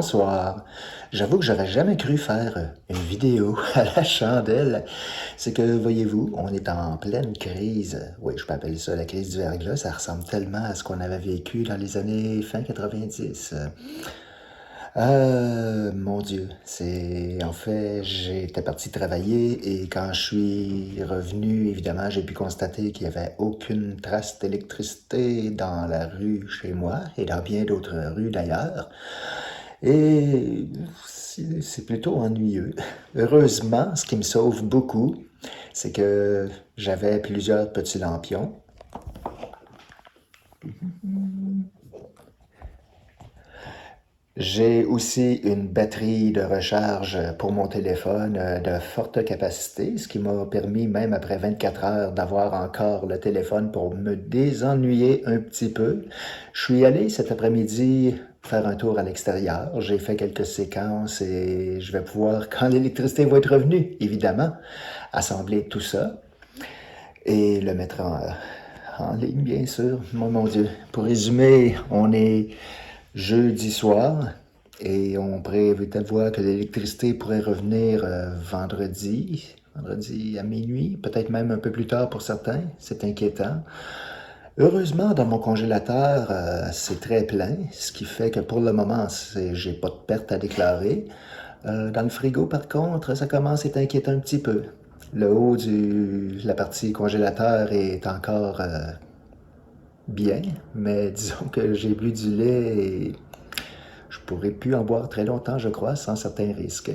bonsoir. J'avoue que j'aurais jamais cru faire une vidéo à la chandelle. C'est que, voyez-vous, on est en pleine crise. Oui, je peux appeler ça la crise du verglas. Ça ressemble tellement à ce qu'on avait vécu dans les années fin 90. Mon Dieu, c'est en fait, j'étais parti travailler et quand je suis revenu, évidemment, j'ai pu constater qu'il n'y avait aucune trace d'électricité dans la rue chez moi et dans bien d'autres rues d'ailleurs. Et c'est plutôt ennuyeux. Heureusement, ce qui me sauve beaucoup, c'est que j'avais plusieurs petits lampions. J'ai aussi une batterie de recharge pour mon téléphone de forte capacité, ce qui m'a permis, même après 24 heures, d'avoir encore le téléphone pour me désennuyer un petit peu. Je suis allé cet après-midi faire un tour à l'extérieur. J'ai fait quelques séquences et je vais pouvoir, quand l'électricité va être revenue, évidemment, assembler tout ça et le mettre en ligne, bien sûr. Mon Dieu. Pour résumer, on est jeudi soir et on prévoit que l'électricité pourrait revenir vendredi à minuit, peut-être même un peu plus tard pour certains. C'est inquiétant. Heureusement, dans mon congélateur, c'est très plein, ce qui fait que pour le moment, j'ai pas de perte à déclarer. Dans le frigo, par contre, ça commence à être inquiétant un petit peu. Le haut de la partie congélateur est encore bien, mais disons que j'ai bu du lait et je pourrais plus en boire très longtemps, je crois, sans certains risques.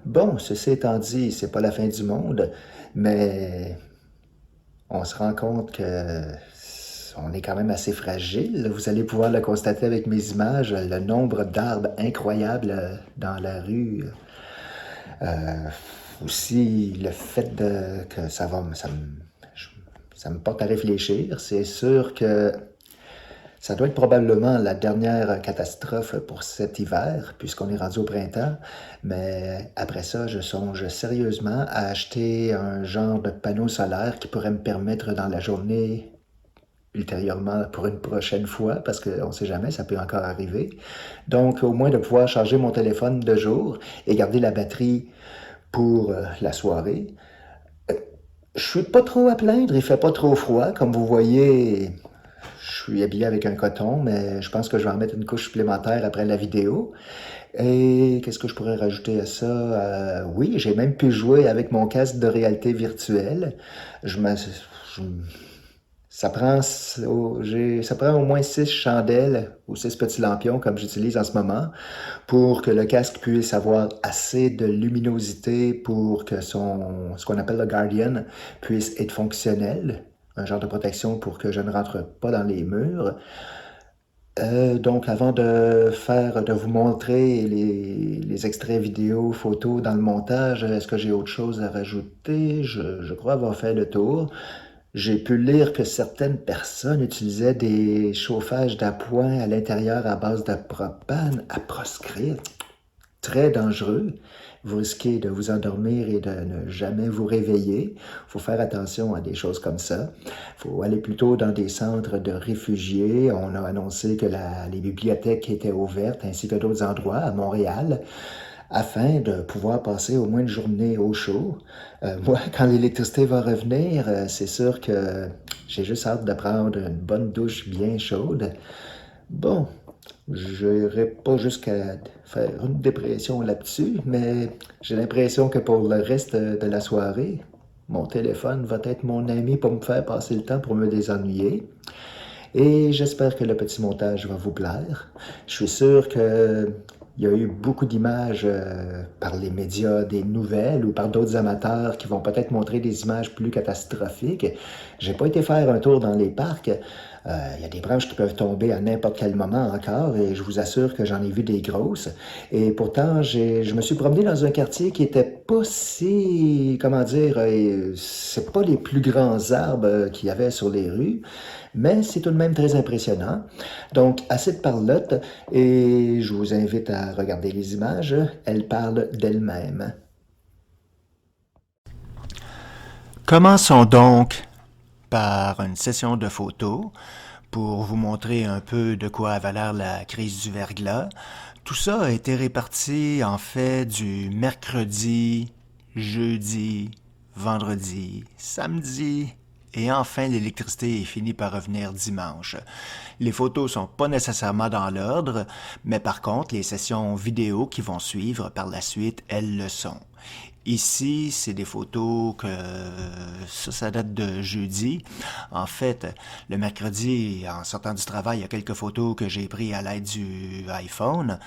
Bon, ceci étant dit, c'est pas la fin du monde, mais on se rend compte que on est quand même assez fragile. Vous allez pouvoir le constater avec mes images, le nombre d'arbres incroyables dans la rue. Euh, Aussi, le fait que ça me porte à réfléchir. C'est sûr que ça doit être probablement la dernière catastrophe pour cet hiver, puisqu'on est rendu au printemps. Mais après ça, je songe sérieusement à acheter un genre de panneau solaire qui pourrait me permettre dans la journée, ultérieurement pour une prochaine fois, parce qu'on ne sait jamais, ça peut encore arriver. Donc, au moins de pouvoir charger mon téléphone de jour et garder la batterie pour la soirée. Je suis pas trop à plaindre, il fait pas trop froid. Comme vous voyez, je suis habillé avec un coton, mais je pense que je vais en mettre une couche supplémentaire après la vidéo. Et qu'est-ce que je pourrais rajouter à ça? Oui, j'ai même pu jouer avec mon casque de réalité virtuelle. Je me, je- ça prend au moins 6 chandelles ou 6 petits lampions comme j'utilise en ce moment pour que le casque puisse avoir assez de luminosité pour que ce qu'on appelle le Guardian puisse être fonctionnel, un genre de protection pour que je ne rentre pas dans les murs. Donc, avant de vous montrer les extraits vidéo, photos dans le montage, est-ce que j'ai autre chose à rajouter? Je crois avoir fait le tour. J'ai pu lire que certaines personnes utilisaient des chauffages d'appoint à l'intérieur à base de propane à proscrire. Très dangereux. Vous risquez de vous endormir et de ne jamais vous réveiller. Il faut faire attention à des choses comme ça. Il faut aller plutôt dans des centres de réfugiés. On a annoncé que les bibliothèques étaient ouvertes ainsi que d'autres endroits à Montréal afin de pouvoir passer au moins une journée au chaud. Moi, quand l'électricité va revenir, c'est sûr que j'ai juste hâte de prendre une bonne douche bien chaude. Bon, je n'irai pas jusqu'à faire une dépression là-dessus, mais j'ai l'impression que pour le reste de la soirée, mon téléphone va être mon ami pour me faire passer le temps pour me désennuyer. Et j'espère que le petit montage va vous plaire. Je suis sûr que il y a eu beaucoup d'images par les médias, des nouvelles ou par d'autres amateurs qui vont peut-être montrer des images plus catastrophiques. J'ai pas été faire un tour dans les parcs. Il y a des branches qui peuvent tomber à n'importe quel moment encore et je vous assure que j'en ai vu des grosses. Et pourtant, je me suis promené dans un quartier qui était pas si, comment dire, c'est pas les plus grands arbres qu'il y avait sur les rues, mais c'est tout de même très impressionnant. Donc, assez de parlotte et je vous invite à regarder les images. Elles parlent d'elles-mêmes. Commençons donc par une session de photos pour vous montrer un peu de quoi avait l'air la crise du verglas. Tout ça a été réparti en fait du mercredi, jeudi, vendredi, samedi et enfin l'électricité est finie par revenir dimanche. Les photos sont pas nécessairement dans l'ordre, mais par contre les sessions vidéo qui vont suivre par la suite, elles le sont. Ici, c'est des photos que ça date de jeudi. En fait, le mercredi, en sortant du travail, il y a quelques photos que j'ai prises à l'aide du iPhone.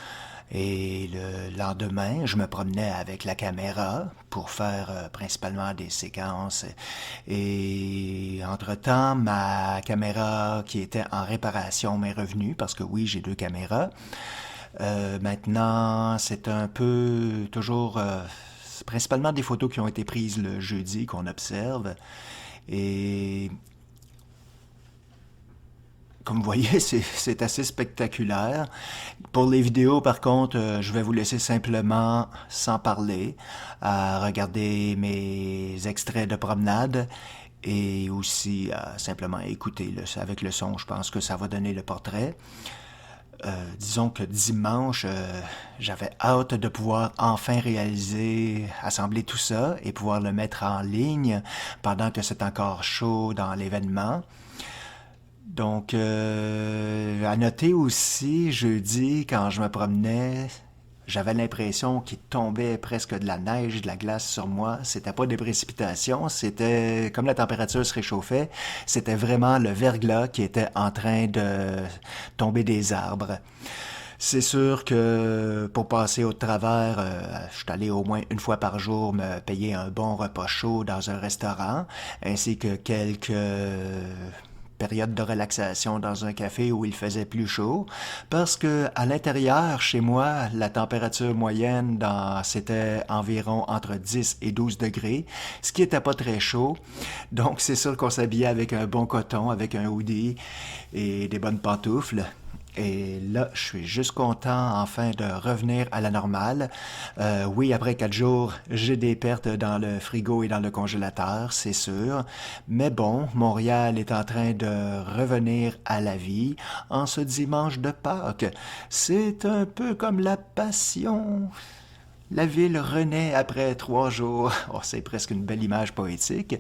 Et le lendemain, je me promenais avec la caméra pour faire principalement des séquences. Et entre-temps, ma caméra qui était en réparation m'est revenue parce que oui, j'ai deux caméras. Maintenant, c'est un peu toujours c'est principalement des photos qui ont été prises le jeudi qu'on observe. Et comme vous voyez, c'est assez spectaculaire. Pour les vidéos, par contre, je vais vous laisser simplement, sans parler, à regarder mes extraits de promenade et aussi à simplement écouter avec le son. Je pense que ça va donner le portrait. Disons que dimanche, j'avais hâte de pouvoir enfin réaliser, assembler tout ça et pouvoir le mettre en ligne pendant que c'est encore chaud dans l'événement. Donc, à noter aussi, jeudi, quand je me promenais, j'avais l'impression qu'il tombait presque de la neige, de la glace sur moi. C'était pas des précipitations, c'était comme la température se réchauffait, c'était vraiment le verglas qui était en train de tomber des arbres. C'est sûr que pour passer au travers, je suis allé au moins une fois par jour me payer un bon repas chaud dans un restaurant, ainsi que quelques période de relaxation dans un café où il faisait plus chaud parce que à l'intérieur chez moi la température moyenne c'était environ entre 10 et 12 degrés, ce qui était pas très chaud. Donc c'est sûr qu'on s'habillait avec un bon coton, avec un hoodie et des bonnes pantoufles. Et là, je suis juste content enfin de revenir à la normale. Oui, après 4 jours, j'ai des pertes dans le frigo et dans le congélateur, c'est sûr. Mais bon, Montréal est en train de revenir à la vie en ce dimanche de Pâques. C'est un peu comme la Passion. La ville renaît après 3 jours. Oh, c'est presque une belle image poétique.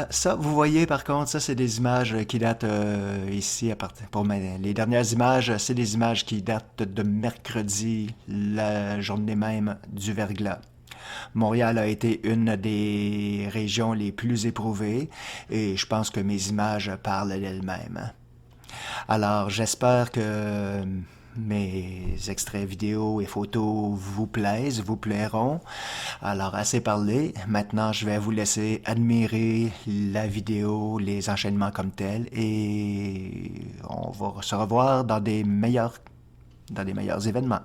Ça, vous voyez, par contre, ça, c'est des images qui datent ici, les dernières images, c'est des images qui datent de mercredi, la journée même du verglas. Montréal a été une des régions les plus éprouvées et je pense que mes images parlent d'elles-mêmes. Alors, j'espère que mes extraits vidéo et photos vous plaisent, vous plairont. Alors, assez parlé. Maintenant, je vais vous laisser admirer la vidéo, les enchaînements comme tels et on va se revoir dans des meilleurs événements.